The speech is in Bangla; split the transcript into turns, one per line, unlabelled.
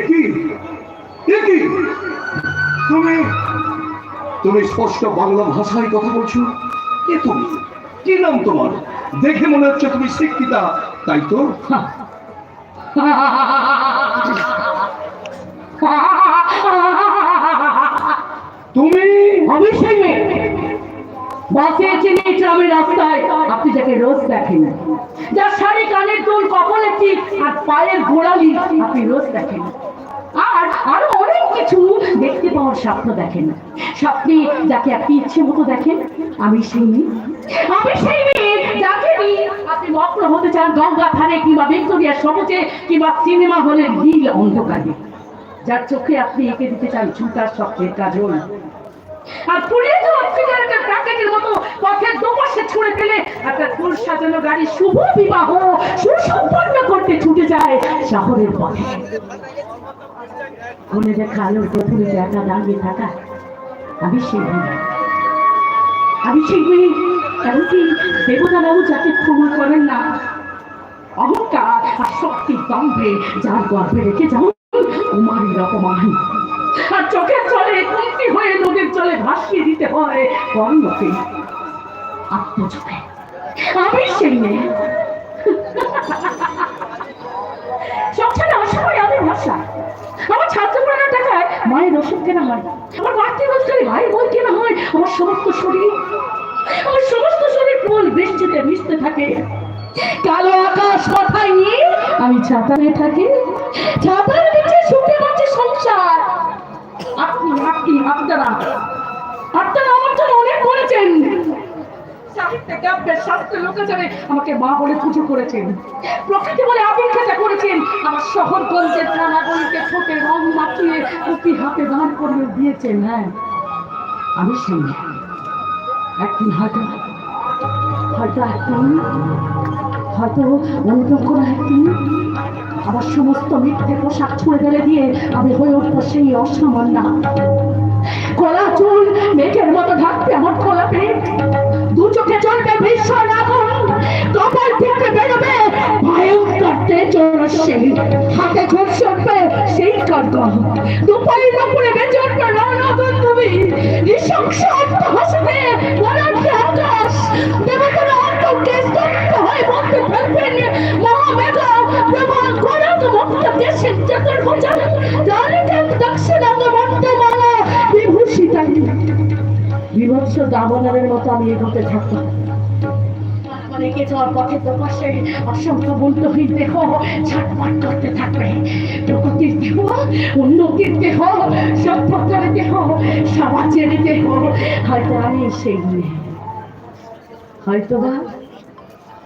একই একই তুমি তুমি স্পষ্ট বাংলা ভাষায় কথা বলছো। কে তুমি? কি নাম তোমার? দেখে মনে হচ্ছে তুমি শিক্ষিতা, তাই তো? তুমি?
আমি সেই মেয়ে বাঁচিয়েছেন এই গ্রামের রাস্তায়, আপনি যাকে রোজ দেখেন, যার শাড়ি, কানের দুল, কপালে টিপ আর পায়ের গোড়ালি আপনি রোজ দেখেন, আর আরো অনেক কিছু দেখতে পাওয়ার স্বপ্ন দেখেন। স্বপ্নে যাকে আপনি ইচ্ছে মতো দেখেন, আমি সেই মেয়ে। আমি সেই মেয়ে যাকে নিয়ে আপনি মগ্ন হতে চান গঙ্গা ধারে কিংবা ভিক্টোরিয়া সবুজে কিংবা সিনেমা হলের নীল অন্ধকারে, যার চোখে আপনি এঁকে দিতে চান ঝুঁটার স্বপ্নের কাজল, আর পুড়িয়ে যাওয়া সিগারেটের প্যাকেটের মতো পথের দুপাশে ছুঁড়ে ফেলে একটা ফুল সাজানো গাড়ি শুভ বিবাহ সুসম্পন্ন করতে ছুটে যায় শহরের পথে। মনে দেখা আলোর প্রথমে একা দাঁড়িয়ে থাকা, আমি সেই মেয়ে। আমি সেই মেয়ে, এমনকি দেবতারাও যাকে ক্ষমা করেন না। অহংকার আর শক্তির দম্ভে যার গর্ভে রেখে যাও কুমারীর অপমান, আর চোখের জলে কুন্তি হয়ে নদীর জলে ভাসিয়ে দিতে হয় কর্ণকে আত্মযোগে। আমি সেই মেয়ে। সংসারে অসময় আমি ভাষা, আমার ছাত্র পড়ানোর টাকায় মায়ের ওষুধ কেনা হয়, আমার বাড়তি রোজগারে ভাই বই কেনা হয়, আমার সমস্ত শরীর ফুল বৃষ্টিতে মিশতে থাকে। কালো আকাশ মাথায় নিয়ে আমি ছাতায় থাকি, ছাতার নিচে শুকে বাঁচে সংসার। আপনি আপনি আপনারা আপনারা আমার জন্য অনেক করেছেন। সাহিত্যে কাব্যের শাস্ত্রের লোকাচারে আমাকে মা বলে পুজো করেছেন, প্রকৃতি বলে আবির্ভাবটা করেছেন, আমার শহরগঞ্জের থানাগুলিকে ছোটে রং মাখিয়ে প্রতি হাতে দান করিয়ে দিয়েছেন। হ্যাঁ, আমি সেই একদিন হয়তো হয়তো একদিন হয়তো অনুভব করা একদিন আমার সমস্ত মিথ্যে পোশাক ছুঁড়ে ফেলে দিয়ে আমি হয়ে উঠবো সেই অসামান্য। কলা চুল মেঘের মতো ঢাকবে আমার খোলা পেট, দু চোখে চলবে ভীষণ আগুন, কপাল থেকে বেরোবে ভয়ঙ্কর তেজস্বী, হাতে ঝোঁক সরবে সেই খড়গ, দুপায়ের উপরে বেঁচে উঠবে নতুন তুমি নৃশংস হাসবে বরণ্য আকাশ, দেবতারা অন্তকে স্তব্ধ হয়ে বলতে ফেলবেন মহামেঘ প্রবল গরম মুক্ত দেশের চতুর ভোজন রানীকান্ত দক্ষিণাঙ্গ মন্ত্রমালা বিভূষিতাই বিভৎস দামোদরের মতো আমি এগোতে থাকতাম। রেখে যাওয়ার পথে তো পাশে অসংখ্য বন্ধুহীন দেহ ছটফট করতে থাকবে। প্রকৃতির দেহ, উন্নতির দেহ, সভ্যতার দেহ, সমাজের দেহ। হয়তো আমি সেই হয়তো বা